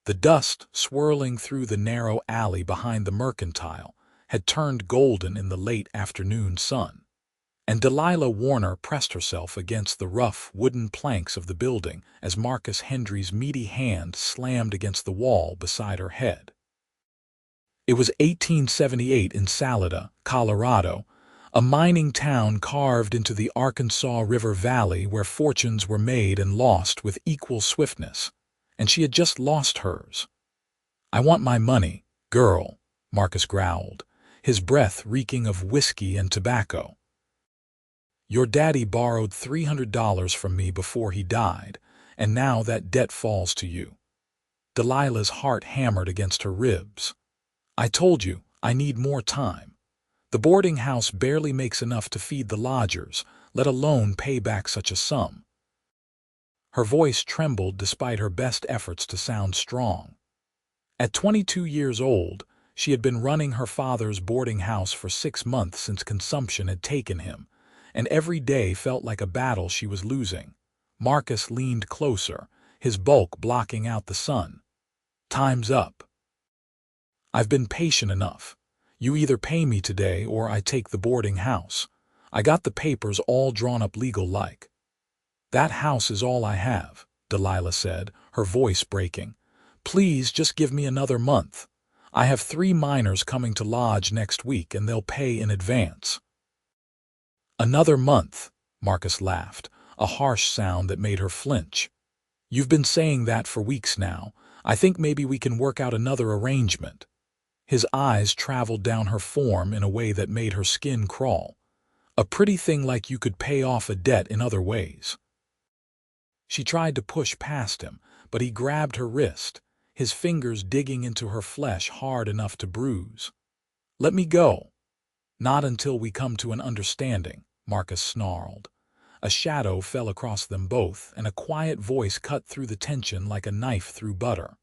The dust swirling through the narrow alley behind the mercantile had turned golden in the late afternoon sun, and Delilah Warner pressed herself against the rough wooden planks of the building as Marcus Hendry's meaty hand slammed against the wall beside her head. It was 1878 in Salida, Colorado, a mining town carved into the Arkansas River Valley where fortunes were made and lost with equal swiftness, and she had just lost hers. "I want my money, girl," Marcus growled, his breath reeking of whiskey and tobacco. "Your daddy borrowed $300 from me before he died, and now that debt falls to you." Delilah's heart hammered against her ribs. "I told you, I need more time. The boarding house barely makes enough to feed the lodgers, let alone pay back such a sum." Her voice trembled despite her best efforts to sound strong. At 22 years old, she had been running her father's boarding house for 6 months since consumption had taken him, and every day felt like a battle she was losing. Marcus leaned closer, his bulk blocking out the sun. "Time's up. I've been patient enough. You either pay me today or I take the boarding house. I got the papers all drawn up legal-like." "That house is all I have," Delilah said, her voice breaking. "Please just give me another month. I have 3 miners coming to lodge next week and they'll pay in advance." "Another month," Marcus laughed, a harsh sound that made her flinch. "You've been saying that for weeks now. I think maybe we can work out another arrangement." His eyes traveled down her form in a way that made her skin crawl. "A pretty thing like you could pay off a debt in other ways." She tried to push past him, but he grabbed her wrist, his fingers digging into her flesh hard enough to bruise. "Let me go." "Not until we come to an understanding," Marcus snarled. A shadow fell across them both, and a quiet voice cut through the tension like a knife through butter.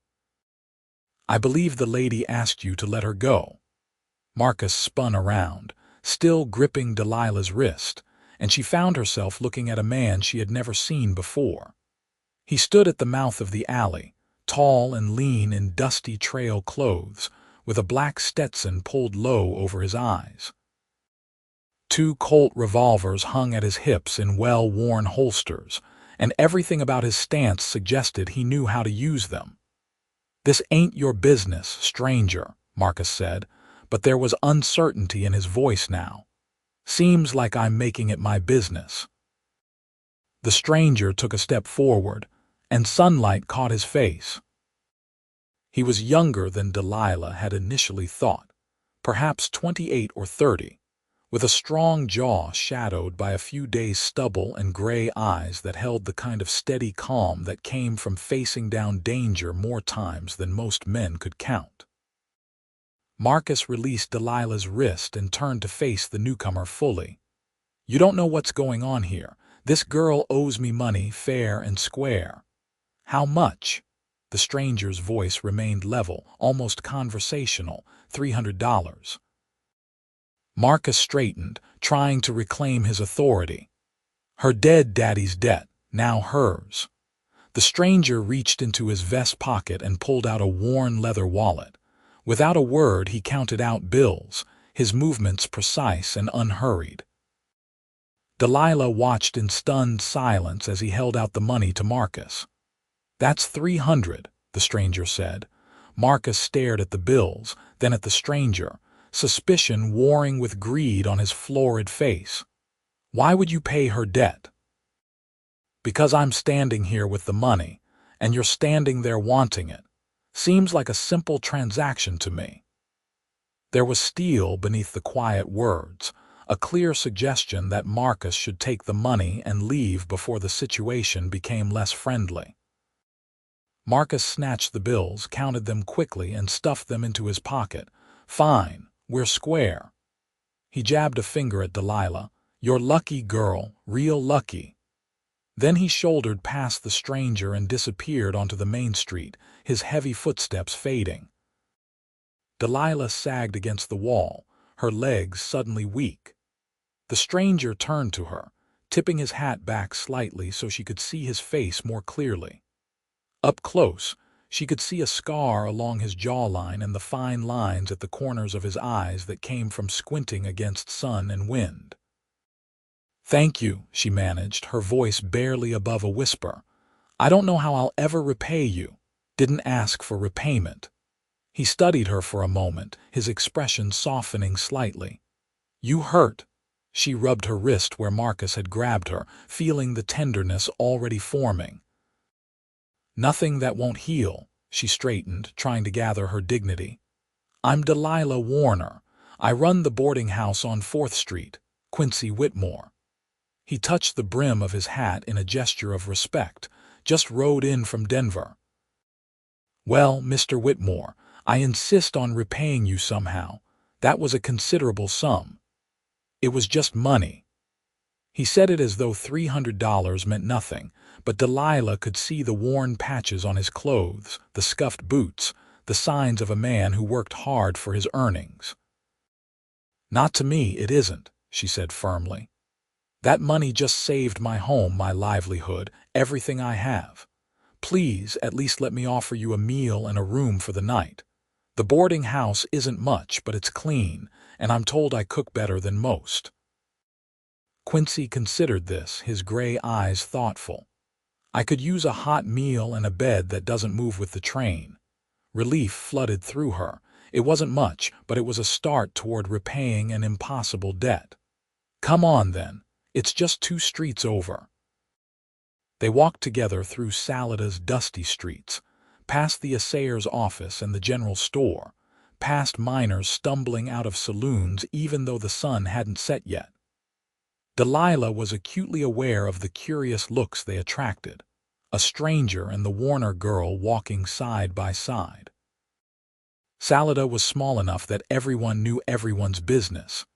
"I believe the lady asked you to let her go." Marcus spun around, still gripping Delilah's wrist, and she found herself looking at a man she had never seen before. He stood at the mouth of the alley, tall and lean in dusty trail clothes, with a black Stetson pulled low over his eyes. 2 Colt revolvers hung at his hips in well-worn holsters, and everything about his stance suggested he knew how to use them. "This ain't your business, stranger," Marcus said, but there was uncertainty in his voice now. "Seems like I'm making it my business." The stranger took a step forward, and sunlight caught his face. He was younger than Delilah had initially thought, perhaps 28 or 30, with a strong jaw shadowed by a few days' stubble and gray eyes that held the kind of steady calm that came from facing down danger more times than most men could count. Marcus released Delilah's wrist and turned to face the newcomer fully. "You don't know what's going on here. This girl owes me money fair and square." "How much?" The stranger's voice remained level, almost conversational. $300. Marcus straightened, trying to reclaim his authority. "Her dead daddy's debt, now hers." The stranger reached into his vest pocket and pulled out a worn leather wallet. Without a word, he counted out bills, his movements precise and unhurried. Delilah watched in stunned silence as he held out the money to Marcus. "That's 300, the stranger said. Marcus stared at the bills, then at the stranger, suspicion warring with greed on his florid face. "Why would you pay her debt?" "Because I'm standing here with the money, and you're standing there wanting it. Seems like a simple transaction to me." There was steel beneath the quiet words, a clear suggestion that Marcus should take the money and leave before the situation became less friendly. Marcus snatched the bills, counted them quickly, and stuffed them into his pocket. "Fine, we're square." He jabbed a finger at Delilah. "You're lucky, girl, real lucky." Then he shouldered past the stranger and disappeared onto the main street, his heavy footsteps fading. Delilah sagged against the wall, her legs suddenly weak. The stranger turned to her, tipping his hat back slightly so she could see his face more clearly. Up close, She could see a scar along his jawline and the fine lines at the corners of his eyes that came from squinting against sun and wind. "Thank you," she managed, her voice barely above a whisper. "I don't know how I'll ever repay you. Didn't ask for repayment." He studied her for a moment, his expression softening slightly. "You hurt." She rubbed her wrist where Marcus had grabbed her, feeling the tenderness already forming. "Nothing that won't heal." She straightened, trying to gather her dignity. "I'm Delilah Warner. I run the boarding house on 4th Street, Quincy Whitmore." He touched the brim of his hat in a gesture of respect. "Just rode in from Denver." "Well, Mr. Whitmore, I insist on repaying you somehow. That was a considerable sum." "It was just money." He said it as though $300 meant nothing, but Delilah could see the worn patches on his clothes, the scuffed boots, the signs of a man who worked hard for his earnings. "Not to me, it isn't," she said firmly. "That money just saved my home, my livelihood, everything I have. Please, at least let me offer you a meal and a room for the night. The boarding house isn't much, but it's clean, and I'm told I cook better than most." Quincy considered this, his gray eyes thoughtful. "I could use a hot meal and a bed that doesn't move with the train." Relief flooded through her. It wasn't much, but it was a start toward repaying an impossible debt. "Come on, then. It's just 2 streets over." They walked together through Salida's dusty streets, past the assayer's office and the general store, past miners stumbling out of saloons even though the sun hadn't set yet. Delilah was acutely aware of the curious looks they attracted, a stranger and the Warner girl walking side by side. Salida was small enough that everyone knew everyone's business,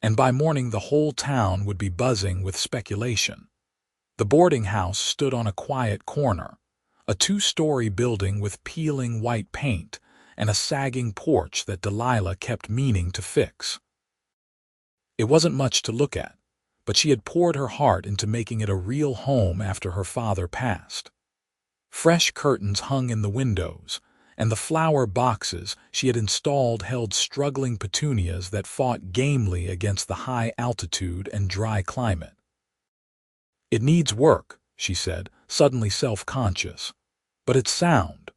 and by morning the whole town would be buzzing with speculation. The boarding house stood on a quiet corner, a 2-story building with peeling white paint and a sagging porch that Delilah kept meaning to fix. It wasn't much to look at, but she had poured her heart into making it a real home after her father passed. Fresh curtains hung in the windows, and the flower boxes she had installed held struggling petunias that fought gamely against the high altitude and dry climate. "It needs work," she said, suddenly self-conscious. "But it's sound."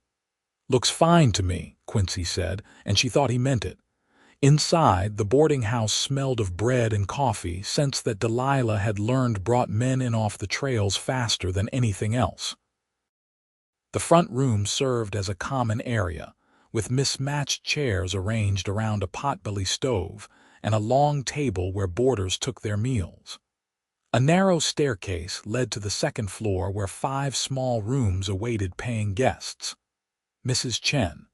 "Looks fine to me," Quincy said, and she thought he meant it. Inside, the boarding house smelled of bread and coffee, scents that Delilah had learned brought men in off the trails faster than anything else. The front room served as a common area, with mismatched chairs arranged around a potbelly stove and a long table where boarders took their meals. A narrow staircase led to the 2nd floor where 5 small rooms awaited paying guests. "Mrs. Chen."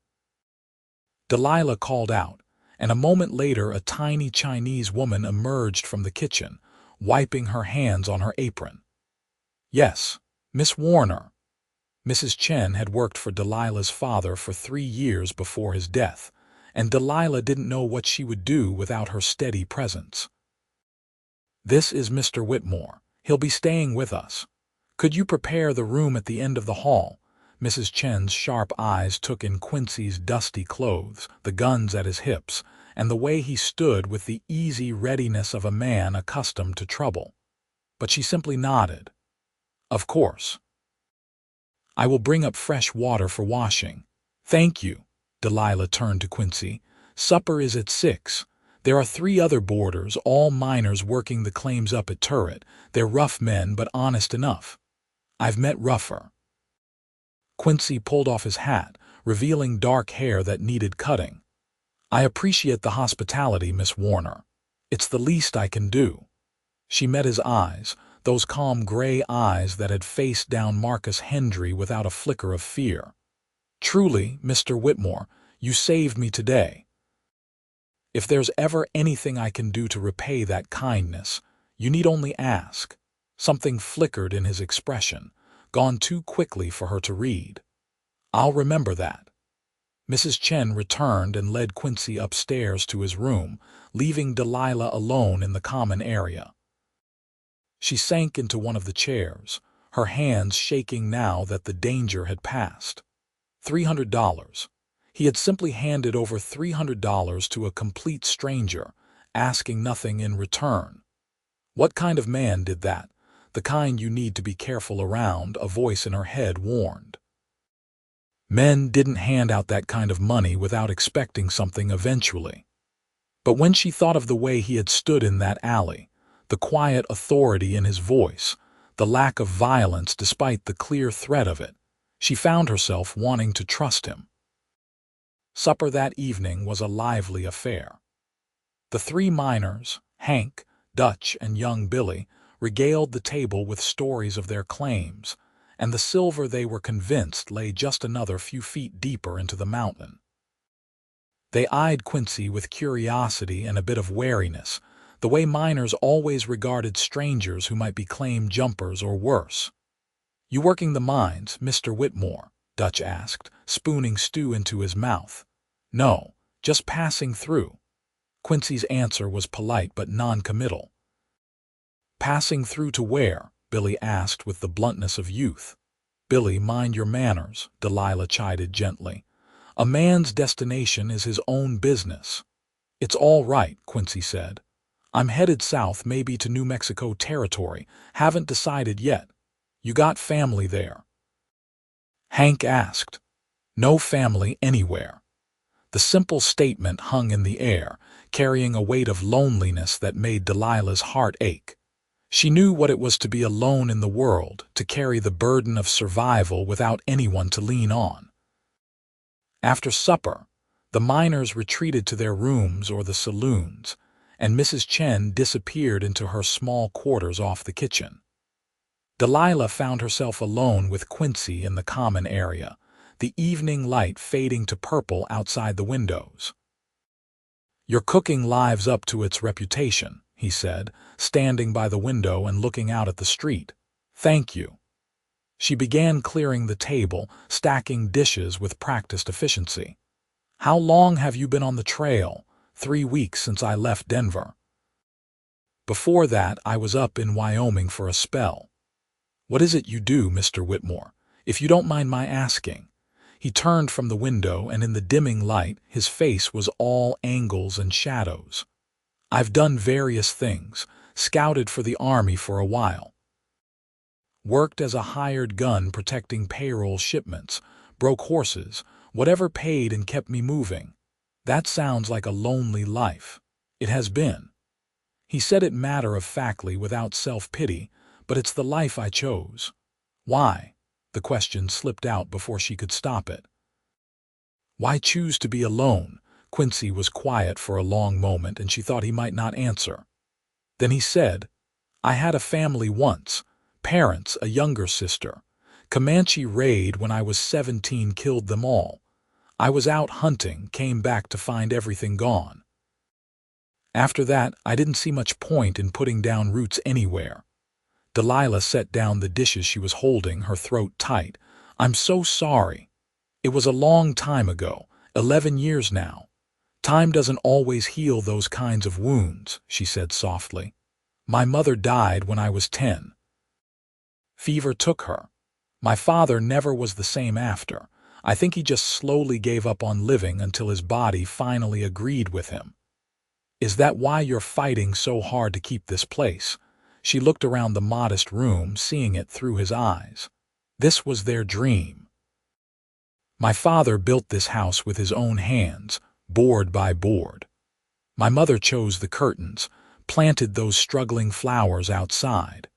Delilah called out, and a moment later a tiny Chinese woman emerged from the kitchen, wiping her hands on her apron. "Yes, Miss Warner." Mrs. Chen had worked for Delilah's father for 3 years before his death, and Delilah didn't know what she would do without her steady presence. "This is Mr. Whitmore. He'll be staying with us. Could you prepare the room at the end of the hall?" Mrs. Chen's sharp eyes took in Quincy's dusty clothes, the guns at his hips, and the way he stood with the easy readiness of a man accustomed to trouble. But she simply nodded. "Of course. I will bring up fresh water for washing." "Thank you." Delilah turned to Quincy. "Supper is at 6. There are 3 other boarders, all miners working the claims up at Turret. They're rough men, but honest enough. I've met rougher." Quincy pulled off his hat, revealing dark hair that needed cutting. "I appreciate the hospitality, Miss Warner. It's the least I can do." She met his eyes, those calm gray eyes that had faced down Marcus Hendry without a flicker of fear. "Truly, Mr. Whitmore, you saved me today. If there's ever anything I can do to repay that kindness, you need only ask." Something flickered in his expression, gone too quickly for her to read. "I'll remember that." Mrs. Chen returned and led Quincy upstairs to his room, leaving Delilah alone in the common area. She sank into one of the chairs, her hands shaking now that the danger had passed. $300. He had simply handed over $300 to a complete stranger, asking nothing in return. What kind of man did that? The kind you need to be careful around, a voice in her head warned. Men didn't hand out that kind of money without expecting something eventually. But when she thought of the way he had stood in that alley, the quiet authority in his voice, the lack of violence despite the clear threat of it, she found herself wanting to trust him. Supper that evening was a lively affair. The three miners, Hank, Dutch, and young Billy, regaled the table with stories of their claims, and the silver they were convinced lay just another few feet deeper into the mountain. They eyed Quincy with curiosity and a bit of wariness, the way miners always regarded strangers who might be claim jumpers or worse. "You working the mines, Mr. Whitmore?" Dutch asked, spooning stew into his mouth. "No, just passing through." Quincy's answer was polite but non-committal. "Passing through to where?" Billy asked with the bluntness of youth. "Billy, mind your manners," Delilah chided gently. "A man's destination is his own business." "It's all right," Quincy said. "I'm headed south, maybe to New Mexico territory. Haven't decided yet. You got family there?" Hank asked. "No family anywhere." The simple statement hung in the air, carrying a weight of loneliness that made Delilah's heart ache. She knew what it was to be alone in the world, to carry the burden of survival without anyone to lean on. After supper, the miners retreated to their rooms or the saloons, and Mrs. Chen disappeared into her small quarters off the kitchen. Delilah found herself alone with Quincy in the common area, the evening light fading to purple outside the windows. "Your cooking lives up to its reputation," he said, standing by the window and looking out at the street. "Thank you." She began clearing the table, stacking dishes with practiced efficiency. "How long have you been on the trail?" 3 weeks since I left Denver. "Before that, I was up in Wyoming for a spell." "What is it you do, Mr. Whitmore, if you don't mind my asking?" He turned from the window, and in the dimming light, his face was all angles and shadows. "I've done various things, scouted for the Army for a while. Worked as a hired gun protecting payroll shipments, broke horses, whatever paid and kept me moving. That sounds like a lonely life. It has been." He said it matter-of-factly without self-pity, "but it's the life I chose." "Why?" The question slipped out before she could stop it. "Why choose to be alone?" Quincy was quiet for a long moment, and she thought he might not answer. Then he said, "I had a family once. Parents, a younger sister. Comanche raid when I was 17 killed them all. I was out hunting, came back to find everything gone. After that, I didn't see much point in putting down roots anywhere." Delilah set down the dishes she was holding, her throat tight. "I'm so sorry. It was a long time ago, 11 years now. Time doesn't always heal those kinds of wounds," she said softly. "My mother died when I was 10. Fever took her. My father never was the same after. I think he just slowly gave up on living until his body finally agreed with him." "Is that why you're fighting so hard to keep this place?" She looked around the modest room, seeing it through his eyes. This was their dream. "My father built this house with his own hands, board by board. My mother chose the curtains, planted those struggling flowers outside.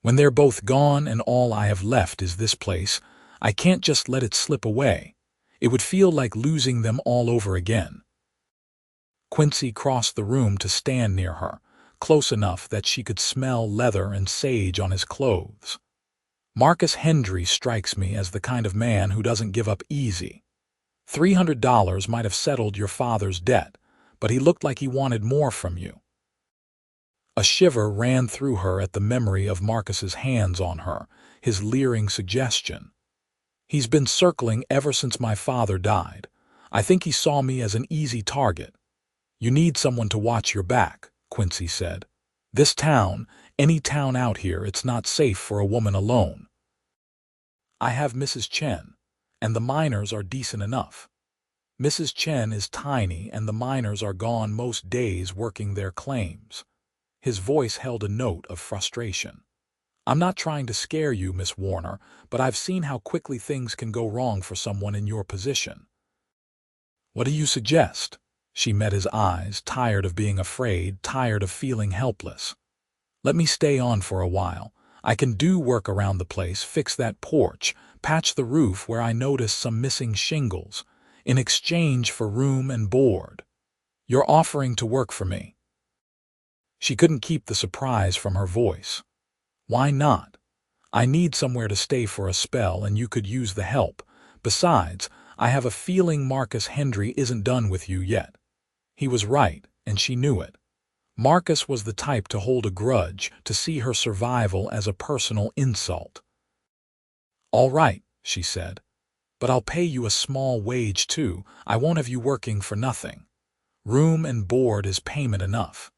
When they're both gone and all I have left is this place, I can't just let it slip away. It would feel like losing them all over again." Quincy crossed the room to stand near her, close enough that she could smell leather and sage on his clothes. "Marcus Hendry strikes me as the kind of man who doesn't give up easy. $300 might have settled your father's debt, but he looked like he wanted more from you." A shiver ran through her at the memory of Marcus's hands on her, his leering suggestion. "He's been circling ever since my father died. I think he saw me as an easy target." "You need someone to watch your back," Quincy said. "This town, any town out here, it's not safe for a woman alone." "I have Mrs. Chen." and the miners are decent enough. Mrs. Chen is tiny, and the miners are gone most days working their claims." His voice held a note of frustration. "I'm not trying to scare you, Miss Warner, but I've seen how quickly things can go wrong for someone in your position." "What do you suggest?" She met his eyes, tired of being afraid, tired of feeling helpless. "Let me stay on for a while. I can do work around the place, fix that porch, patch the roof where I noticed some missing shingles, in exchange for room and board. You're offering to work for me." She couldn't keep the surprise from her voice. "Why not? I need somewhere to stay for a spell, and you could use the help. Besides, I have a feeling Marcus Hendry isn't done with you yet." He was right, and she knew it. Marcus was the type to hold a grudge, to see her survival as a personal insult. "All right," she said, "but I'll pay you a small wage too. I won't have you working for nothing. Room and board is payment enough.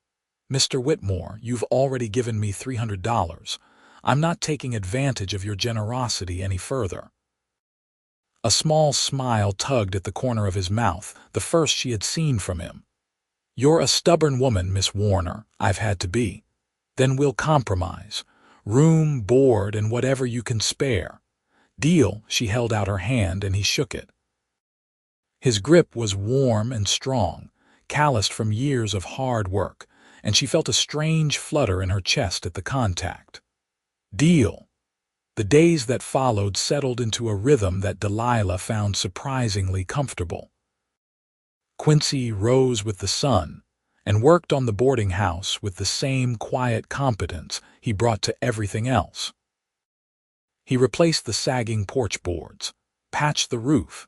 Mr. Whitmore, you've already given me $300. I'm not taking advantage of your generosity any further." A small smile tugged at the corner of his mouth, the first she had seen from him. "You're a stubborn woman, Miss Warner. I've had to be. Then we'll compromise. Room, board, and whatever you can spare. Deal." She held out her hand, and he shook it. His grip was warm and strong, calloused from years of hard work, and she felt a strange flutter in her chest at the contact. Deal. The days that followed settled into a rhythm that Delilah found surprisingly comfortable. Quincy rose with the sun and worked on the boarding house with the same quiet competence he brought to everything else. He replaced the sagging porch boards, patched the roof,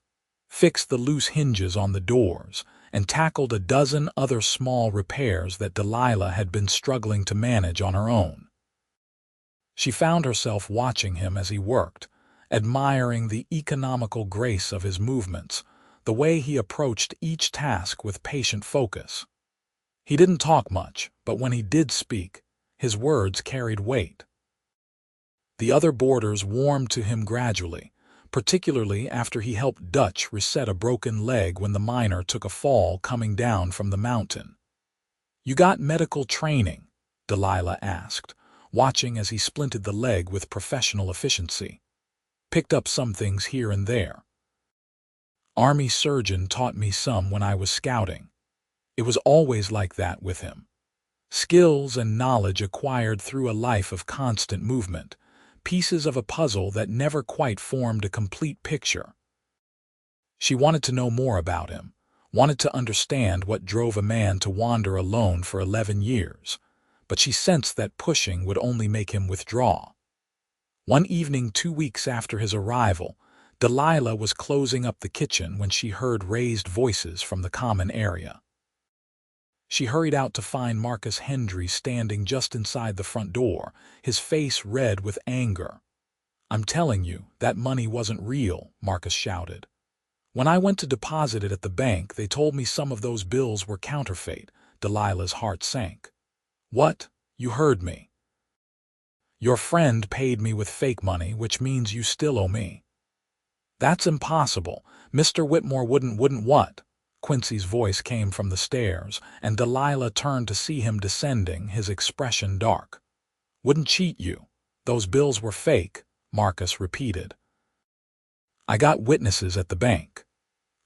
fixed the loose hinges on the doors, and tackled a dozen other small repairs that Delilah had been struggling to manage on her own. She found herself watching him as he worked, admiring the economical grace of his movements, the way he approached each task with patient focus. He didn't talk much, but when he did speak, his words carried weight. The other boarders warmed to him gradually, particularly after he helped Dutch reset a broken leg when the miner took a fall coming down from the mountain. "You got medical training?" Delilah asked, watching as he splinted the leg with professional efficiency. "Picked up some things here and there." "Army surgeon taught me some when I was scouting." It was always like that with him. Skills and knowledge acquired through a life of constant movement, pieces of a puzzle that never quite formed a complete picture. She wanted to know more about him, wanted to understand what drove a man to wander alone for 11 years, but she sensed that pushing would only make him withdraw. One evening 2 weeks after his arrival, Delilah was closing up the kitchen when she heard raised voices from the common area. She hurried out to find Marcus Hendry standing just inside the front door, his face red with anger. "I'm telling you, that money wasn't real," Marcus shouted. "When I went to deposit it at the bank, they told me some of those bills were counterfeit." Delilah's heart sank. "What? You heard me. Your friend paid me with fake money, which means you still owe me." "That's impossible. Mr. Whitmore wouldn't what?" Quincy's voice came from the stairs, and Delilah turned to see him descending, his expression dark. "Wouldn't cheat you. Those bills were fake," Marcus repeated. "I got witnesses at the bank."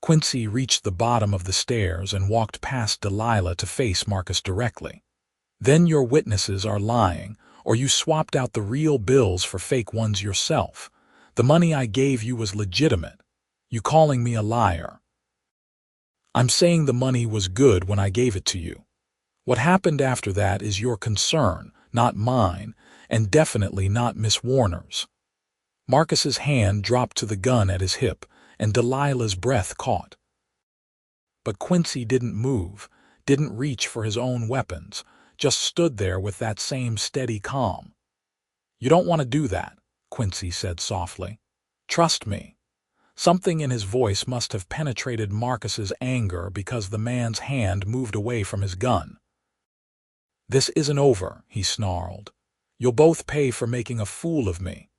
Quincy reached the bottom of the stairs and walked past Delilah to face Marcus directly. "Then your witnesses are lying, or you swapped out the real bills for fake ones yourself. The money I gave you was legitimate. You calling me a liar?" "I'm saying the money was good when I gave it to you. What happened after that is your concern, not mine, and definitely not Miss Warner's." Marcus's hand dropped to the gun at his hip, and Delilah's breath caught. But Quincy didn't move, didn't reach for his own weapons, just stood there with that same steady calm. "You don't want to do that," Quincy said softly. "Trust me." Something in his voice must have penetrated Marcus's anger because the man's hand moved away from his gun. "This isn't over," he snarled. "You'll both pay for making a fool of me."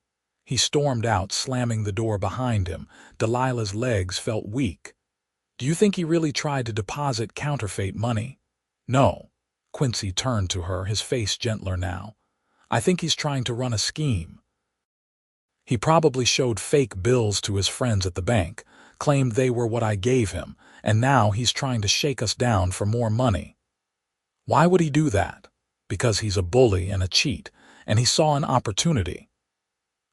He stormed out, slamming the door behind him. Delilah's legs felt weak. "Do you think he really tried to deposit counterfeit money?" "No." Quincy turned to her, his face gentler now. "I think he's trying to run a scheme. He probably showed fake bills to his friends at the bank, claimed they were what I gave him, and now he's trying to shake us down for more money." "Why would he do that?" "Because he's a bully and a cheat, and he saw an opportunity."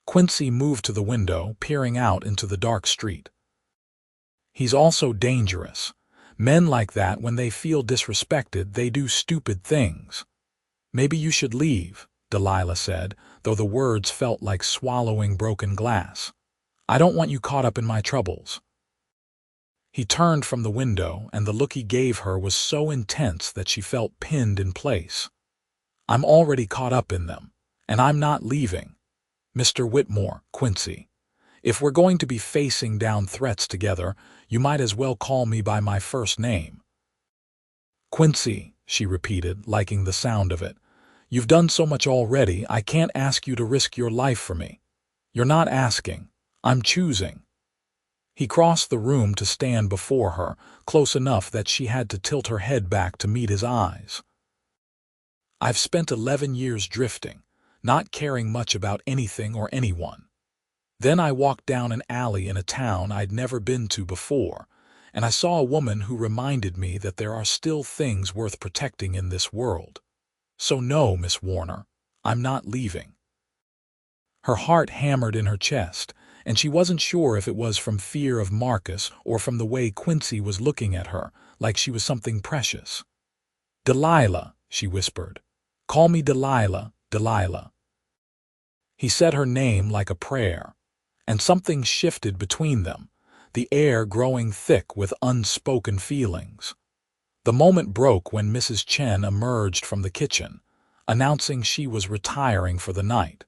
Quincy moved to the window, peering out into the dark street. "He's also dangerous. Men like that, when they feel disrespected, they do stupid things." "Maybe you should leave," Delilah said, though the words felt like swallowing broken glass. "I don't want you caught up in my troubles." He turned from the window, and the look he gave her was so intense that she felt pinned in place. "I'm already caught up in them, and I'm not leaving. Mr. Whitmore, Quincy, if we're going to be facing down threats together, you might as well call me by my first name." "Quincy," she repeated, liking the sound of it. "You've done so much already, I can't ask you to risk your life for me." "You're not asking. I'm choosing." He crossed the room to stand before her, close enough that she had to tilt her head back to meet his eyes. "I've spent 11 years drifting, not caring much about anything or anyone. Then I walked down an alley in a town I'd never been to before, and I saw a woman who reminded me that there are still things worth protecting in this world. So no, Miss Warner, I'm not leaving." Her heart hammered in her chest, and she wasn't sure if it was from fear of Marcus or from the way Quincy was looking at her, like she was something precious. "Delilah," she whispered. "Call me Delilah, Delilah." He said her name like a prayer, and something shifted between them, the air growing thick with unspoken feelings. The moment broke when Mrs. Chen emerged from the kitchen, announcing she was retiring for the night.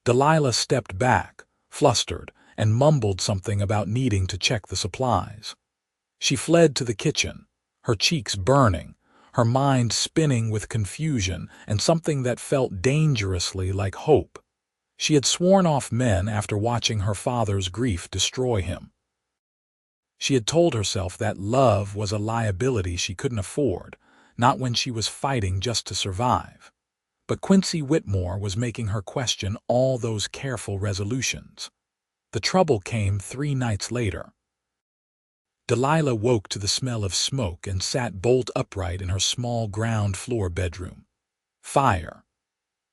Delilah stepped back, flustered, and mumbled something about needing to check the supplies. She fled to the kitchen, her cheeks burning, her mind spinning with confusion and something that felt dangerously like hope. She had sworn off men after watching her father's grief destroy him. She had told herself that love was a liability she couldn't afford, not when she was fighting just to survive. But Quincy Whitmore was making her question all those careful resolutions. The trouble came 3 nights later. Delilah woke to the smell of smoke and sat bolt upright in her small ground-floor bedroom. Fire.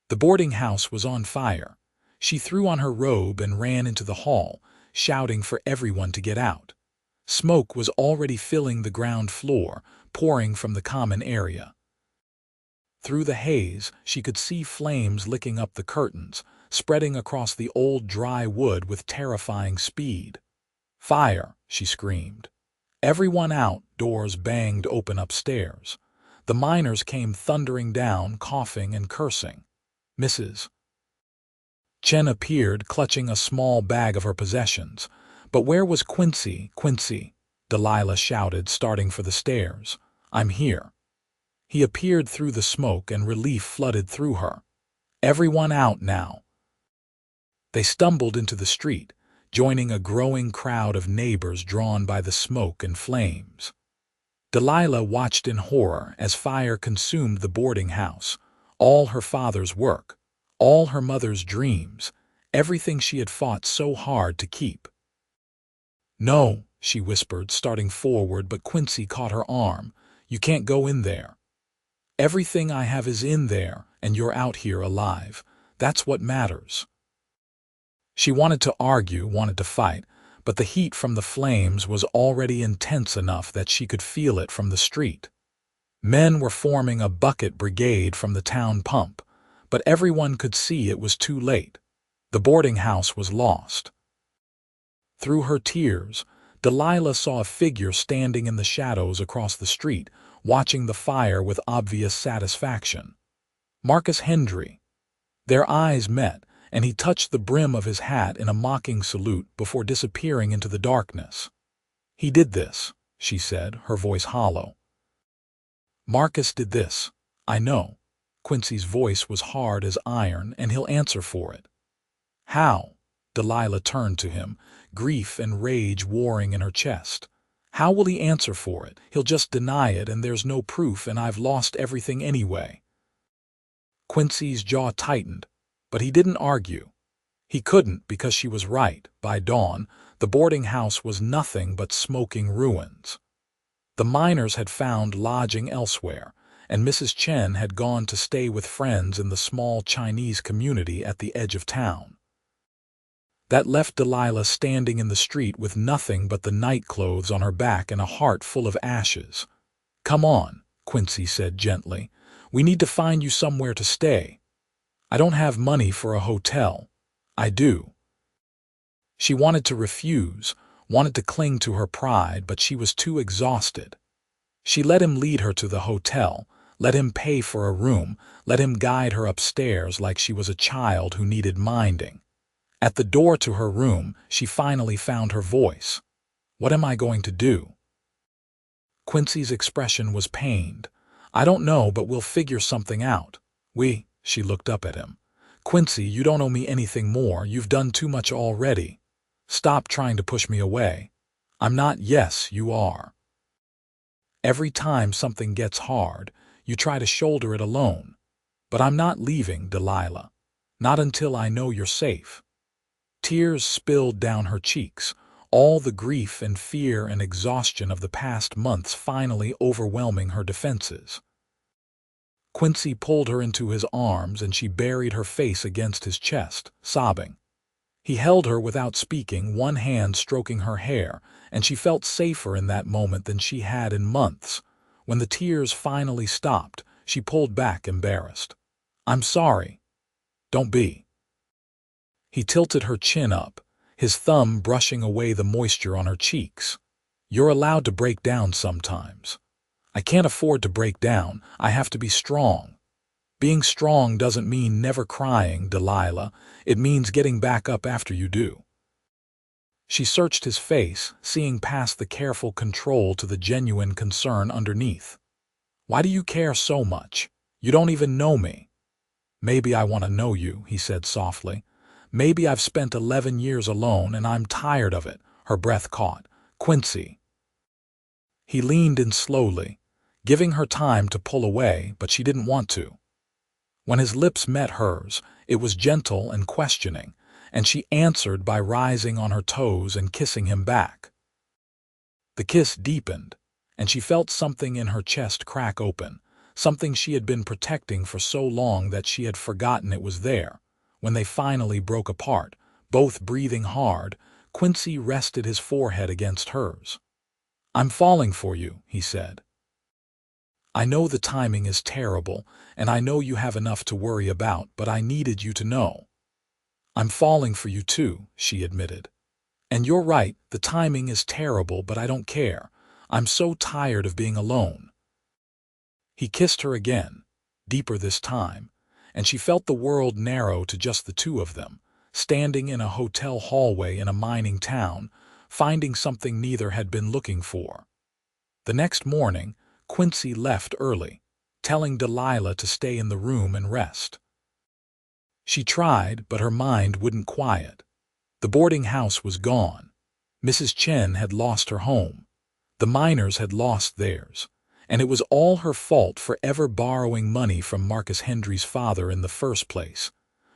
The boarding house was on fire. She threw on her robe and ran into the hall, shouting for everyone to get out. Smoke was already filling the ground floor, pouring from the common area. Through the haze, she could see flames licking up the curtains, spreading across the old dry wood with terrifying speed. "Fire!" she screamed. Everyone out, doors banged open upstairs. The miners came thundering down, coughing and cursing. Mrs. Chen appeared, clutching a small bag of her possessions. But where was Quincy? "Quincy!" Delilah shouted, starting for the stairs. "I'm here." He appeared through the smoke, and relief flooded through her. "Everyone out now." They stumbled into the street, joining a growing crowd of neighbors drawn by the smoke and flames. Delilah watched in horror as fire consumed the boarding house, all her father's work, all her mother's dreams, everything she had fought so hard to keep. "No," she whispered, starting forward, but Quincy caught her arm. "You can't go in there. Everything I have is in there, and you're out here alive. That's what matters." She wanted to argue, wanted to fight, but the heat from the flames was already intense enough that she could feel it from the street. Men were forming a bucket brigade from the town pump, but everyone could see it was too late. The boarding house was lost. Through her tears, Delilah saw a figure standing in the shadows across the street, watching the fire with obvious satisfaction. Marcus Hendry. Their eyes met, and he touched the brim of his hat in a mocking salute before disappearing into the darkness. "He did this," she said, her voice hollow. "Marcus did this. I know." Quincy's voice was hard as iron, "and he'll answer for it." How? Delilah turned to him, grief and rage warring in her chest. How will he answer for it? He'll just deny it, and there's no proof, and I've lost everything anyway. Quincy's jaw tightened, but he didn't argue. He couldn't, because she was right. By dawn, the boarding house was nothing but smoking ruins. The miners had found lodging elsewhere, and Mrs. Chen had gone to stay with friends in the small Chinese community at the edge of town. That left Delilah standing in the street with nothing but the nightclothes on her back and a heart full of ashes. "Come on," Quincy said gently. "We need to find you somewhere to stay. I don't have money for a hotel." "I do." She wanted to refuse, wanted to cling to her pride, but she was too exhausted. She let him lead her to the hotel, let him pay for a room, let him guide her upstairs like she was a child who needed minding. At the door to her room, she finally found her voice. "What am I going to do?" Quincy's expression was pained. "I don't know, but we'll figure something out." She looked up at him. "Quincy, you don't owe me anything more. You've done too much already. Stop trying to push me away." "I'm not." "Yes, you are. Every time something gets hard, you try to shoulder it alone. But I'm not leaving, Delilah. Not until I know you're safe." Tears spilled down her cheeks, all the grief and fear and exhaustion of the past months finally overwhelming her defenses. Quincy pulled her into his arms, and she buried her face against his chest, sobbing. He held her without speaking, one hand stroking her hair, and she felt safer in that moment than she had in months. When the tears finally stopped, she pulled back, embarrassed. "I'm sorry." "Don't be." He tilted her chin up, his thumb brushing away the moisture on her cheeks. "You're allowed to break down sometimes." "I can't afford to break down. I have to be strong." "Being strong doesn't mean never crying, Delilah. It means getting back up after you do." She searched his face, seeing past the careful control to the genuine concern underneath. "Why do you care so much? You don't even know me." "Maybe I want to know you," he said softly. "Maybe I've spent 11 years alone and I'm tired of it." Her breath caught. "Quincy." He leaned in slowly, giving her time to pull away, but she didn't want to. When his lips met hers, it was gentle and questioning, and she answered by rising on her toes and kissing him back. The kiss deepened, and she felt something in her chest crack open, something she had been protecting for so long that she had forgotten it was there. When they finally broke apart, both breathing hard, Quincy rested his forehead against hers. "I'm falling for you," he said. "I know the timing is terrible, and I know you have enough to worry about, but I needed you to know." "I'm falling for you too," she admitted. "And you're right, the timing is terrible, but I don't care. I'm so tired of being alone." He kissed her again, deeper this time, and she felt the world narrow to just the two of them, standing in a hotel hallway in a mining town, finding something neither had been looking for. The next morning, Quincy left early, telling Delilah to stay in the room and rest. She tried, but her mind wouldn't quiet. The boarding house was gone. Mrs. Chen had lost her home. The miners had lost theirs. And it was all her fault for ever borrowing money from Marcus Hendry's father in the first place.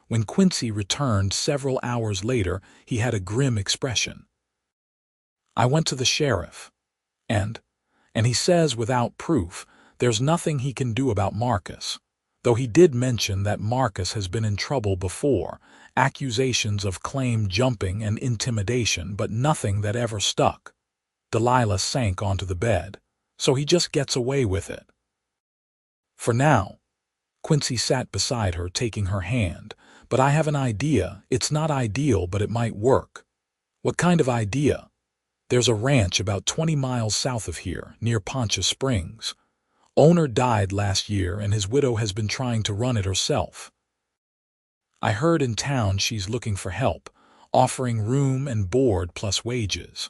When Quincy returned several hours later, he had a grim expression. "I went to the sheriff, and he says without proof, there's nothing he can do about Marcus. Though he did mention that Marcus has been in trouble before, accusations of claim jumping and intimidation, but nothing that ever stuck." Delilah sank onto the bed. "So he just gets away with it." "For now." Quincy sat beside her, taking her hand. "But I have an idea. It's not ideal, but it might work." "What kind of idea?" "There's a ranch about 20 miles south of here, near Poncha Springs. Owner died last year, and his widow has been trying to run it herself. I heard in town she's looking for help, offering room and board plus wages.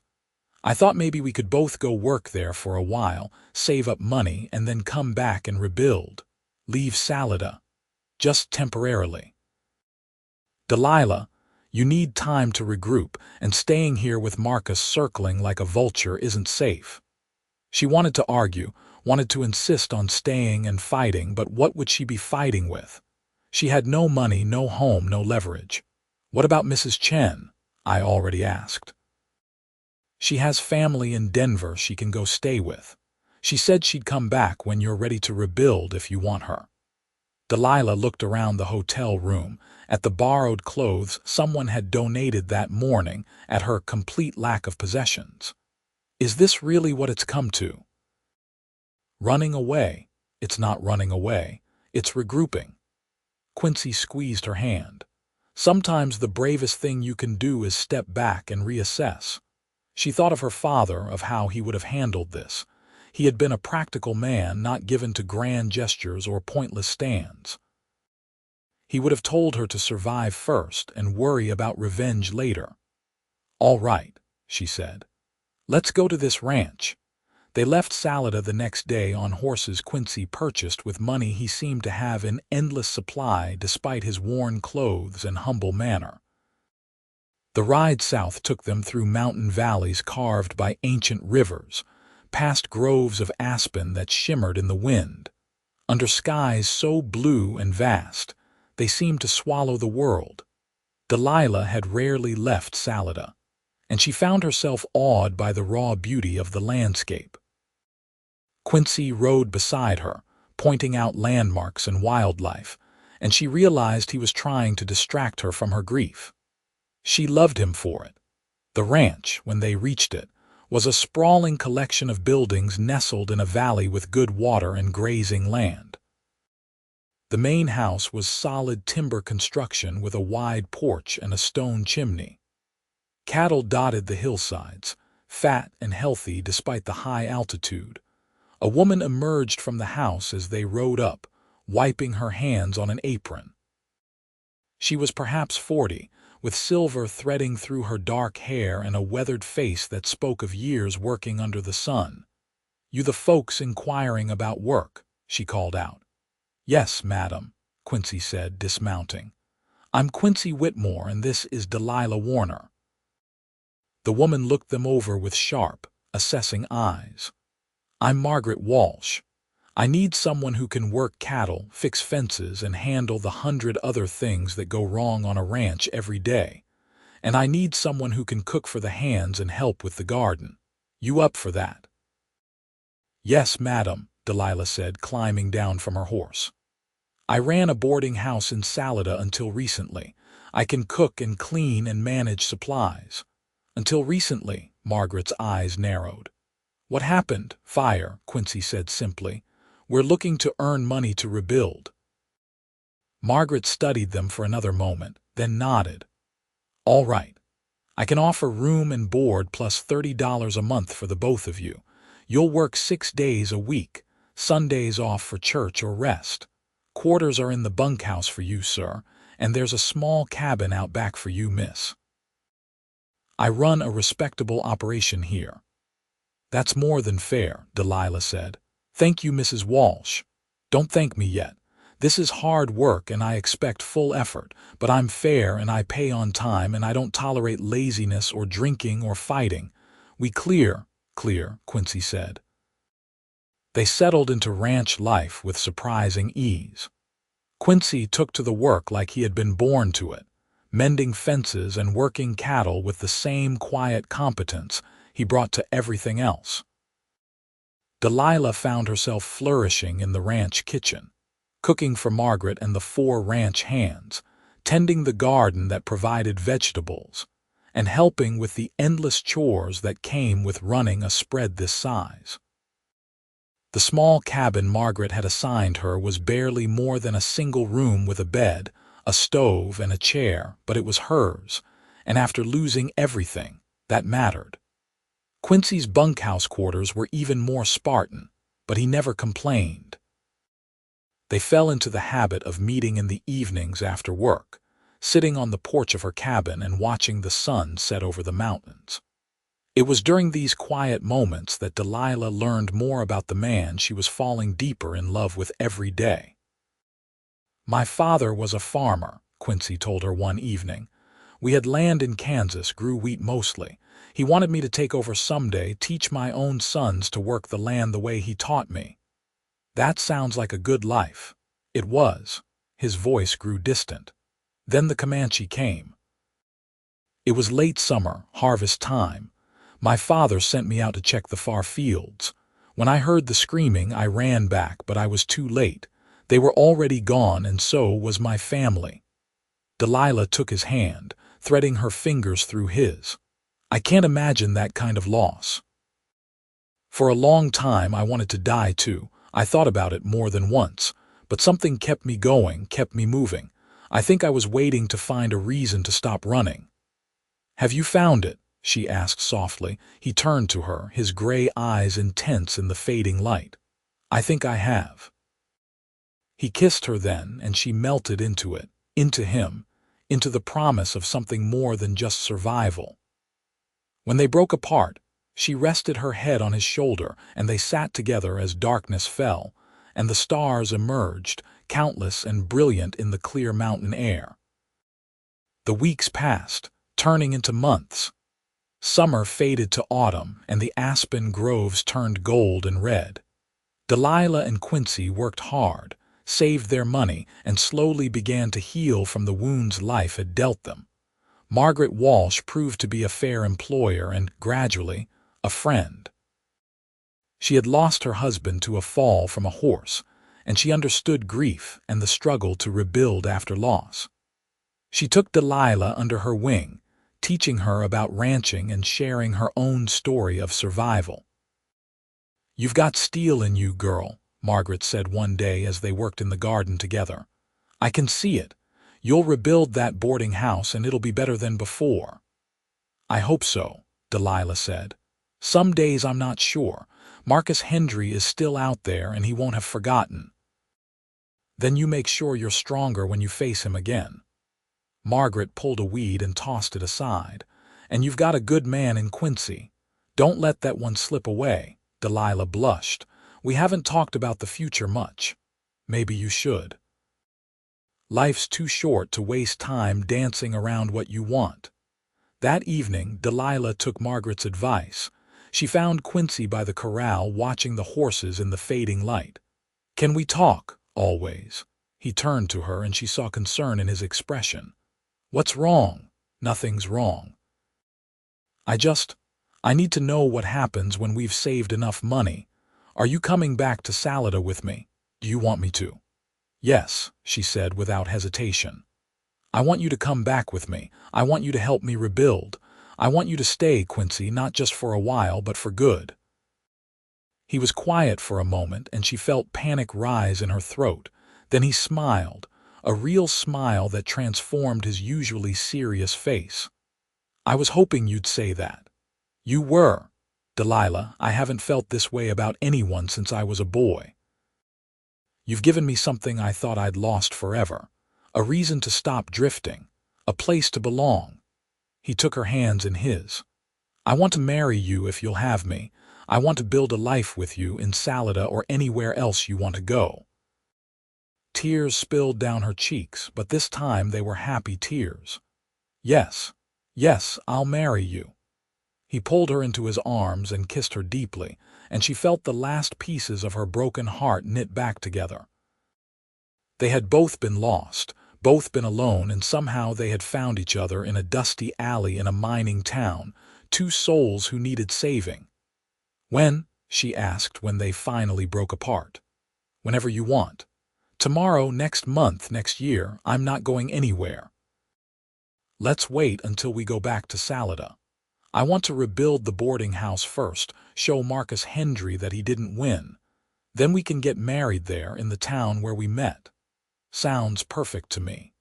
I thought maybe we could both go work there for a while, save up money, and then come back and rebuild. Leave Salida. Just temporarily." "Delilah, You need time to regroup, and staying here with Marcus circling like a vulture isn't safe." She wanted to argue, wanted to insist on staying and fighting, but what would she be fighting with? She had no money, no home, no leverage. "What about Mrs. Chen?" I already asked. "She has family in Denver she can go stay with. She said she'd come back when you're ready to rebuild if you want her." Delilah looked around the hotel room, at the borrowed clothes someone had donated that morning, at her complete lack of possessions. Is this really what it's come to? Running away? It's not running away. It's regrouping. Quincy squeezed her hand. Sometimes the bravest thing you can do is step back and reassess. She thought of her father, of how he would have handled this. He had been a practical man, not given to grand gestures or pointless stands. He would have told her to survive first and worry about revenge later. "All right," she said. "Let's go to this ranch." They left Salida the next day on horses Quincy purchased with money he seemed to have in endless supply despite his worn clothes and humble manner. The ride south took them through mountain valleys carved by ancient rivers, past groves of aspen that shimmered in the wind, under skies so blue and vast they seemed to swallow the world. Delilah had rarely left Salida, and she found herself awed by the raw beauty of the landscape. Quincy rode beside her, pointing out landmarks and wildlife, and she realized he was trying to distract her from her grief. She loved him for it. The ranch, when they reached it, was a sprawling collection of buildings nestled in a valley with good water and grazing land. The main house was solid timber construction with a wide porch and a stone chimney. Cattle dotted the hillsides, fat and healthy despite the high altitude. A woman emerged from the house as they rode up, wiping her hands on an apron. She was perhaps 40, with silver threading through her dark hair and a weathered face that spoke of years working under the sun. "You the folks inquiring about work?" she called out. "Yes, madam," Quincy said, dismounting. "I'm Quincy Whitmore, and this is Delilah Warner." The woman looked them over with sharp, assessing eyes. "I'm Margaret Walsh. I need someone who can work cattle, fix fences, and handle the 100 other things that go wrong on a ranch every day. And I need someone who can cook for the hands and help with the garden. You up for that?" "Yes, madam," Delilah said, climbing down from her horse. "I ran a boarding house in Salida until recently. I can cook and clean and manage supplies." "Until recently," Margaret's eyes narrowed. "What happened?" "Fire," Quincy said simply. "We're looking to earn money to rebuild." Margaret studied them for another moment, then nodded. "All right. I can offer room and board plus $30 a month for the both of you. You'll work 6 days a week, Sundays off for church or rest. Quarters are in the bunkhouse for you, sir, and there's a small cabin out back for you, miss. I run a respectable operation here." "That's more than fair," Delilah said. "Thank you, Mrs. Walsh." "Don't thank me yet. This is hard work and I expect full effort, but I'm fair and I pay on time and I don't tolerate laziness or drinking or fighting. We clear, Quincy said. They settled into ranch life with surprising ease. Quincy took to the work like he had been born to it, mending fences and working cattle with the same quiet competence he brought to everything else. Delilah found herself flourishing in the ranch kitchen, cooking for Margaret and the 4 ranch hands, tending the garden that provided vegetables, and helping with the endless chores that came with running a spread this size. The small cabin Margaret had assigned her was barely more than a single room with a bed, a stove, and a chair, but it was hers, and after losing everything, that mattered. Quincy's bunkhouse quarters were even more Spartan, but he never complained. They fell into the habit of meeting in the evenings after work, sitting on the porch of her cabin and watching the sun set over the mountains. It was during these quiet moments that Delilah learned more about the man she was falling deeper in love with every day. "My father was a farmer," Quincy told her one evening. We had land in Kansas, grew wheat mostly. He wanted me to take over someday, teach my own sons to work the land the way he taught me. That sounds like a good life. It was. His voice grew distant. Then the Comanche came. It was late summer, harvest time. My father sent me out to check the far fields. When I heard the screaming, I ran back, but I was too late. They were already gone, and so was my family. Delilah took his hand, threading her fingers through his. I can't imagine that kind of loss. For a long time I wanted to die too. I thought about it more than once, but something kept me going, kept me moving. I think I was waiting to find a reason to stop running. "Have you found it?" she asked softly. He turned to her, his gray eyes intense in the fading light. "I think I have." He kissed her then, and she melted into it, into him, into the promise of something more than just survival. When they broke apart, she rested her head on his shoulder, and they sat together as darkness fell, and the stars emerged, countless and brilliant in the clear mountain air. The weeks passed, turning into months. Summer faded to autumn, and the aspen groves turned gold and red. Delilah and Quincy worked hard, saved their money, and slowly began to heal from the wounds life had dealt them. Margaret Walsh proved to be a fair employer and, gradually, a friend. She had lost her husband to a fall from a horse, and she understood grief and the struggle to rebuild after loss. She took Delilah under her wing, teaching her about ranching and sharing her own story of survival. "You've got steel in you, girl," Margaret said one day as they worked in the garden together. "I can see it. You'll rebuild that boarding house and it'll be better than before." "I hope so," Delilah said. "Some days I'm not sure. Marcus Hendry is still out there and he won't have forgotten." "Then you make sure you're stronger when you face him again." Margaret pulled a weed and tossed it aside. "And you've got a good man in Quincy. Don't let that one slip away." Delilah blushed. "We haven't talked about the future much. Maybe you should. Life's too short to waste time dancing around what you want." That evening, Delilah took Margaret's advice. She found Quincy by the corral watching the horses in the fading light. "Can we talk, always?" He turned to her and she saw concern in his expression. "What's wrong?" "Nothing's wrong. I need to know what happens when we've saved enough money. Are you coming back to Salida with me? Do you want me to?" "Yes," she said without hesitation. "I want you to come back with me. I want you to help me rebuild. I want you to stay, Quincy, not just for a while, but for good." He was quiet for a moment, and she felt panic rise in her throat. Then he smiled, a real smile that transformed his usually serious face. "I was hoping you'd say that." "You were." "Delilah, I haven't felt this way about anyone since I was a boy. You've given me something I thought I'd lost forever. A reason to stop drifting. A place to belong." He took her hands in his. "I want to marry you if you'll have me. I want to build a life with you in Salida or anywhere else you want to go." Tears spilled down her cheeks, but this time they were happy tears. "Yes, yes, I'll marry you." He pulled her into his arms and kissed her deeply, and she felt the last pieces of her broken heart knit back together. They had both been lost, both been alone, and somehow they had found each other in a dusty alley in a mining town, two souls who needed saving. "When?" she asked when they finally broke apart. "Whenever you want. Tomorrow, next month, next year. I'm not going anywhere. Let's wait until we go back to Salida. I want to rebuild the boarding house first, show Marcus Hendry that he didn't win. Then we can get married there in the town where we met." "Sounds perfect to me."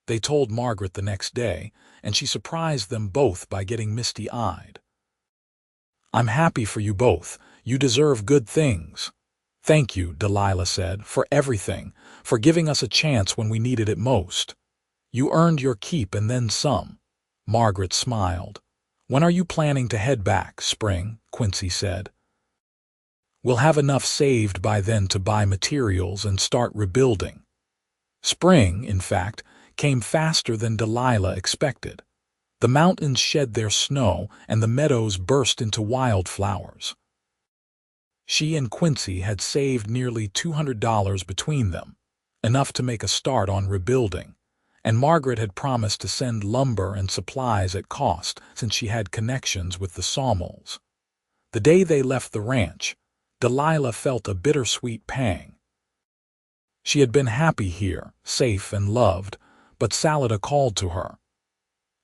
They told Margaret the next day, and she surprised them both by getting misty-eyed. "I'm happy for you both. You deserve good things." "Thank you," Delilah said, "for everything, for giving us a chance when we needed it most. You earned your keep and then some." Margaret smiled. "When are you planning to head back?" "Spring," Quincy said. "We'll have enough saved by then to buy materials and start rebuilding." Spring, in fact, came faster than Delilah expected. The mountains shed their snow, and the meadows burst into wildflowers. She and Quincy had saved nearly $200 between them, enough to make a start on rebuilding, and Margaret had promised to send lumber and supplies at cost since she had connections with the sawmills. The day they left the ranch, Delilah felt a bittersweet pang. She had been happy here, safe and loved, but Salida called to her.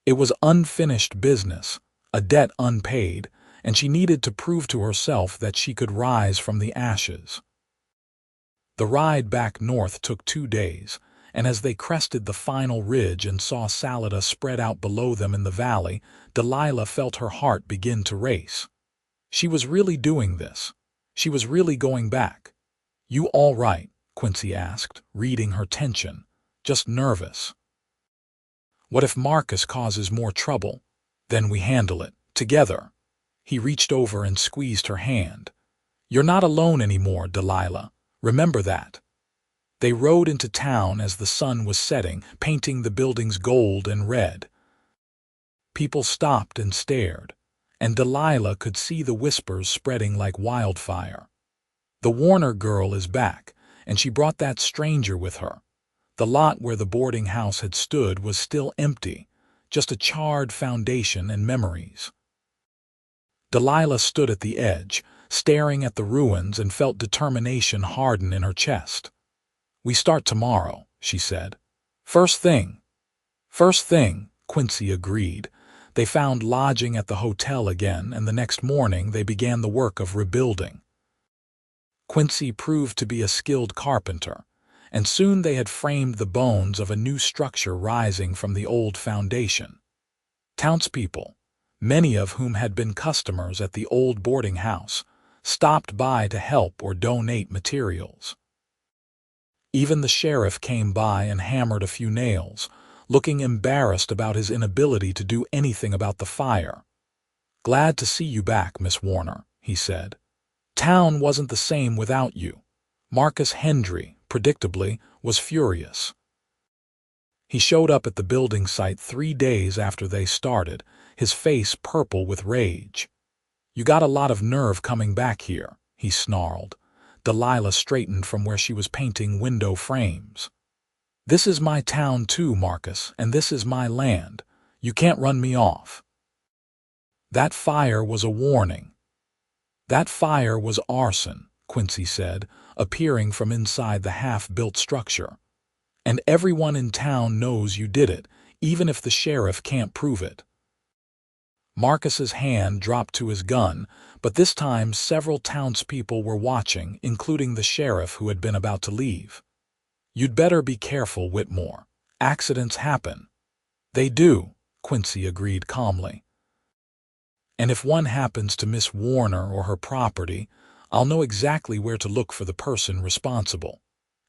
It was unfinished business, a debt unpaid, and she needed to prove to herself that she could rise from the ashes. The ride back north took 2 days, and as they crested the final ridge and saw Salida spread out below them in the valley, Delilah felt her heart begin to race. She was really doing this. She was really going back. "You all right?" Quincy asked, reading her tension. "Just nervous." "What if Marcus causes more trouble? Then we handle it, together." He reached over and squeezed her hand. "You're not alone anymore, Delilah. Remember that." They rode into town as the sun was setting, painting the buildings gold and red. People stopped and stared, and Delilah could see the whispers spreading like wildfire. "The Warner girl is back, and she brought that stranger with her." The lot where the boarding house had stood was still empty, just a charred foundation and memories. Delilah stood at the edge, staring at the ruins, and felt determination harden in her chest. "We start tomorrow," she said. "First thing." "First thing," Quincy agreed. They found lodging at the hotel again, and the next morning they began the work of rebuilding. Quincy proved to be a skilled carpenter, and soon they had framed the bones of a new structure rising from the old foundation. Townspeople, many of whom had been customers at the old boarding house, stopped by to help or donate materials. Even the sheriff came by and hammered a few nails, looking embarrassed about his inability to do anything about the fire. "Glad to see you back, Miss Warner," he said. "Town wasn't the same without you." Marcus Hendry, predictably, was furious. He showed up at the building site 3 days after they started, his face purple with rage. "You got a lot of nerve coming back here," he snarled. Delilah straightened from where she was painting window frames. "This is my town too, Marcus, and this is my land. You can't run me off." "That fire was a warning." "That fire was arson," Quincy said, appearing from inside the half-built structure. "And everyone in town knows you did it, even if the sheriff can't prove it." Marcus's hand dropped to his gun, but this time several townspeople were watching, including the sheriff who had been about to leave. "You'd better be careful, Whitmore. Accidents happen." "They do," Quincy agreed calmly. "And if one happens to Miss Warner or her property, I'll know exactly where to look for the person responsible.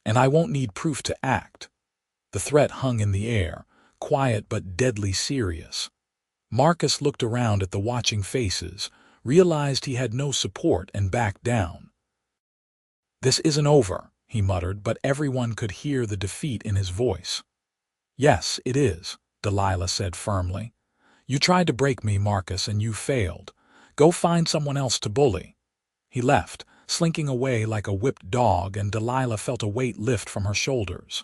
And I won't need proof to act." The threat hung in the air, quiet but deadly serious. Marcus looked around at the watching faces, realized he had no support, and backed down. "This isn't over," he muttered, but everyone could hear the defeat in his voice. "Yes, it is," Delilah said firmly. "You tried to break me, Marcus, and you failed. Go find someone else to bully." He left, slinking away like a whipped dog, and Delilah felt a weight lift from her shoulders.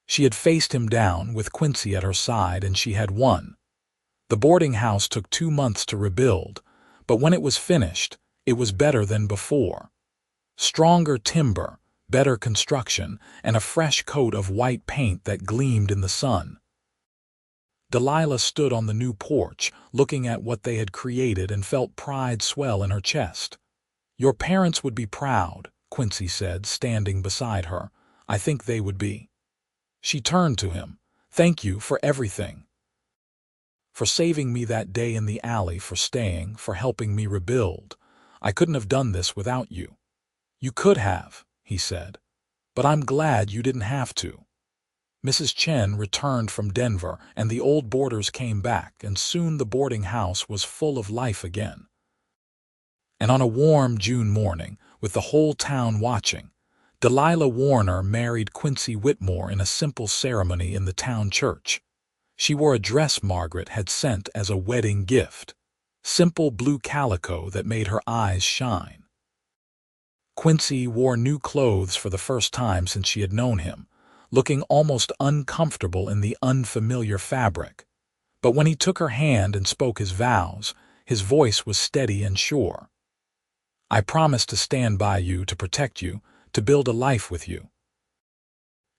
She had faced him down, with Quincy at her side, and she had won. The boarding house took 2 months to rebuild, but when it was finished, it was better than before. Stronger timber, better construction, and a fresh coat of white paint that gleamed in the sun. Delilah stood on the new porch, looking at what they had created, and felt pride swell in her chest. "Your parents would be proud," Quincy said, standing beside her. "I think they would be." She turned to him. "Thank you for everything. For saving me that day in the alley, for staying, for helping me rebuild. I couldn't have done this without you." "You could have," he said. "But I'm glad you didn't have to." Mrs. Chen returned from Denver, and the old boarders came back, and soon the boarding house was full of life again. And on a warm June morning, with the whole town watching, Delilah Warner married Quincy Whitmore in a simple ceremony in the town church. She wore a dress Margaret had sent as a wedding gift, simple blue calico that made her eyes shine. Quincy wore new clothes for the first time since she had known him, looking almost uncomfortable in the unfamiliar fabric. But when he took her hand and spoke his vows, his voice was steady and sure. "I promise to stand by you, to protect you, to build a life with you.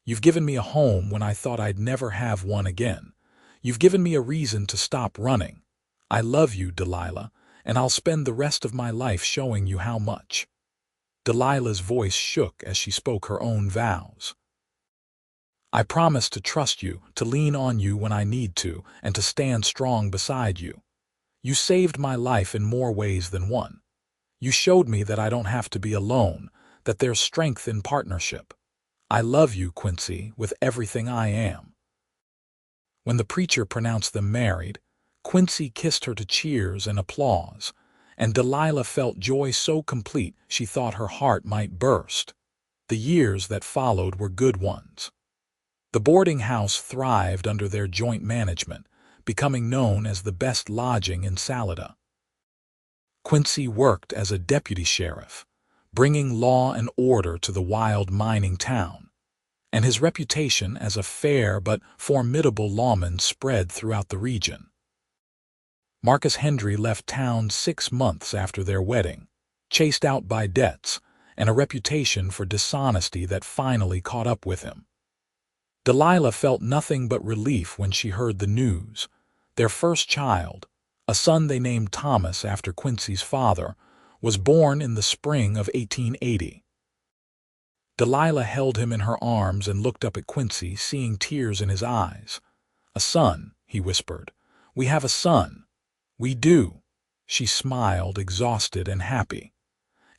You've given me a home when I thought I'd never have one again. You've given me a reason to stop running. I love you, Delilah, and I'll spend the rest of my life showing you how much." Delilah's voice shook as she spoke her own vows. "I promise to trust you, to lean on you when I need to, and to stand strong beside you. You saved my life in more ways than one. You showed me that I don't have to be alone, that there's strength in partnership. I love you, Quincy, with everything I am." When the preacher pronounced them married, Quincy kissed her to cheers and applause, and Delilah felt joy so complete she thought her heart might burst. The years that followed were good ones. The boarding house thrived under their joint management, becoming known as the best lodging in Salida. Quincy worked as a deputy sheriff, bringing law and order to the wild mining town, and his reputation as a fair but formidable lawman spread throughout the region. Marcus Hendry left town 6 months after their wedding, chased out by debts and a reputation for dishonesty that finally caught up with him. Delilah felt nothing but relief when she heard the news. Their first child, a son they named Thomas after Quincy's father, was born in the spring of 1880. Delilah held him in her arms and looked up at Quincy, seeing tears in his eyes. "A son," he whispered. "We have a son." "We do." She smiled, exhausted and happy.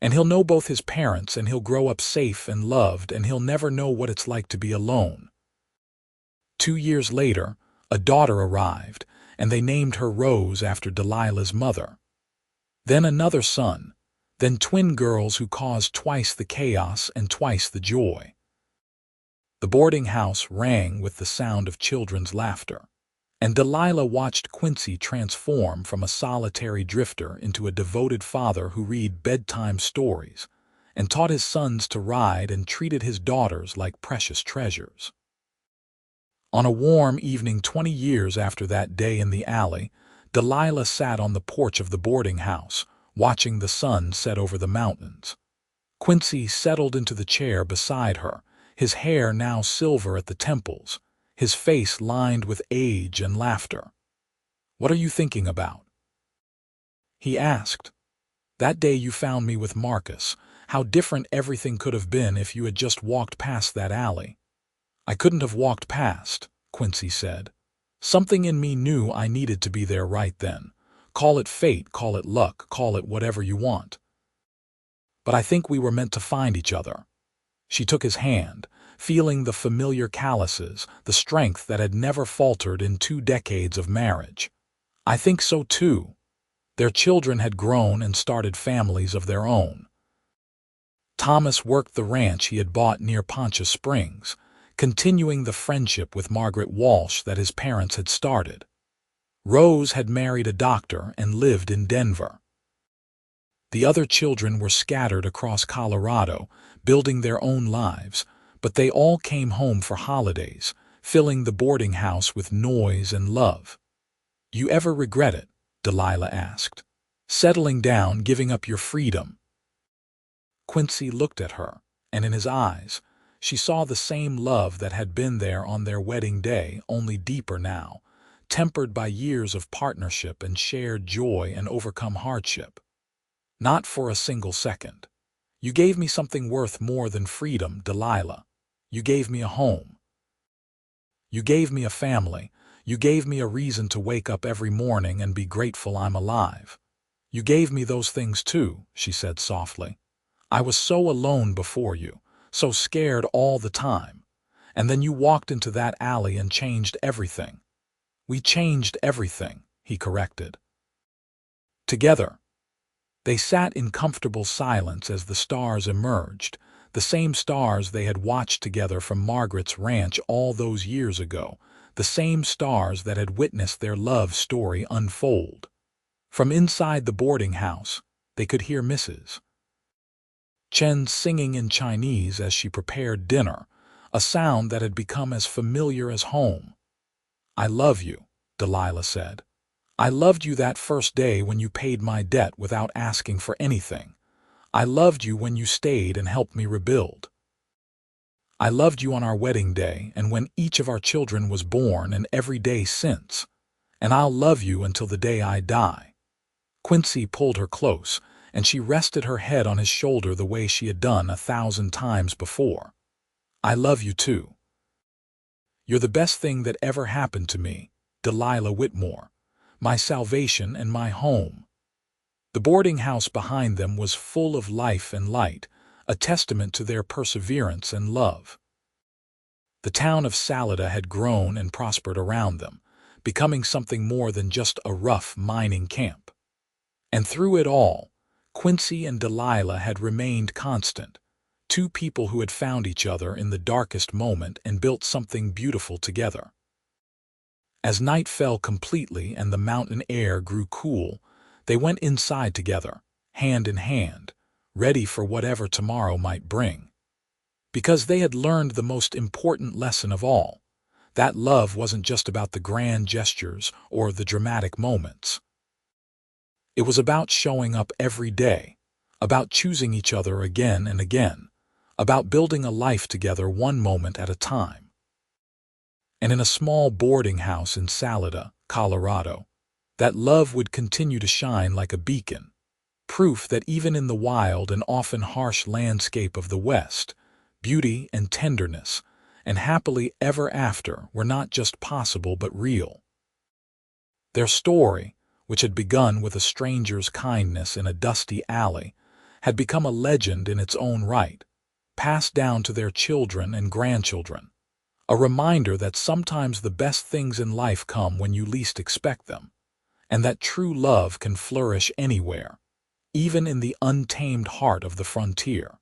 "And he'll know both his parents, and he'll grow up safe and loved, and he'll never know what it's like to be alone." 2 years later, a daughter arrived, and they named her Rose after Delilah's mother. Then another son, then twin girls who caused twice the chaos and twice the joy. The boarding house rang with the sound of children's laughter, and Delilah watched Quincy transform from a solitary drifter into a devoted father who read bedtime stories and taught his sons to ride and treated his daughters like precious treasures. On a warm evening 20 years after that day in the alley, Delilah sat on the porch of the boarding house, watching the sun set over the mountains. Quincy settled into the chair beside her, his hair now silver at the temples, his face lined with age and laughter. "What are you thinking about?" he asked. "That day you found me with Marcus, how different everything could have been if you had just walked past that alley." "I couldn't have walked past," Quincy said. "Something in me knew I needed to be there right then. Call it fate, call it luck, call it whatever you want. But I think we were meant to find each other." She took his hand, feeling the familiar calluses, the strength that had never faltered in 2 decades of marriage. "I think so too." Their children had grown and started families of their own. Thomas worked the ranch he had bought near Poncha Springs, continuing the friendship with Margaret Walsh that his parents had started. Rose had married a doctor and lived in Denver. The other children were scattered across Colorado, building their own lives, but they all came home for holidays, filling the boarding house with noise and love. "You ever regret it?" Delilah asked. "Settling down, giving up your freedom?" Quincy looked at her, and in his eyes, she saw the same love that had been there on their wedding day, only deeper now, tempered by years of partnership and shared joy and overcome hardship. "Not for a single second. You gave me something worth more than freedom, Delilah. You gave me a home. You gave me a family. You gave me a reason to wake up every morning and be grateful I'm alive. You gave me those things too," she said softly. "I was so alone before you, so scared all the time. And then you walked into that alley and changed everything." "We changed everything," he corrected. Together, they sat in comfortable silence as the stars emerged, the same stars they had watched together from Margaret's ranch all those years ago, the same stars that had witnessed their love story unfold. From inside the boarding house, they could hear Mrs. Chen singing in Chinese as she prepared dinner, a sound that had become as familiar as home. "I love you," Delilah said. "I loved you that first day when you paid my debt without asking for anything. I loved you when you stayed and helped me rebuild. I loved you on our wedding day and when each of our children was born and every day since. And I'll love you until the day I die." Quincy pulled her close, and she rested her head on his shoulder the way she had done 1,000 times before. "I love you too. You're the best thing that ever happened to me, Delilah Whitmore, my salvation and my home." The boarding house behind them was full of life and light, a testament to their perseverance and love. The town of Salida had grown and prospered around them, becoming something more than just a rough mining camp. And through it all, Quincy and Delilah had remained constant, two people who had found each other in the darkest moment and built something beautiful together. As night fell completely and the mountain air grew cool, they went inside together, hand in hand, ready for whatever tomorrow might bring. Because they had learned the most important lesson of all, that love wasn't just about the grand gestures or the dramatic moments. It was about showing up every day, about choosing each other again and again, about building a life together one moment at a time. And in a small boarding house in Salida, Colorado, that love would continue to shine like a beacon, proof that even in the wild and often harsh landscape of the West, beauty and tenderness and happily ever after were not just possible but real. Their story, which had begun with a stranger's kindness in a dusty alley, had become a legend in its own right, passed down to their children and grandchildren, a reminder that sometimes the best things in life come when you least expect them, and that true love can flourish anywhere, even in the untamed heart of the frontier.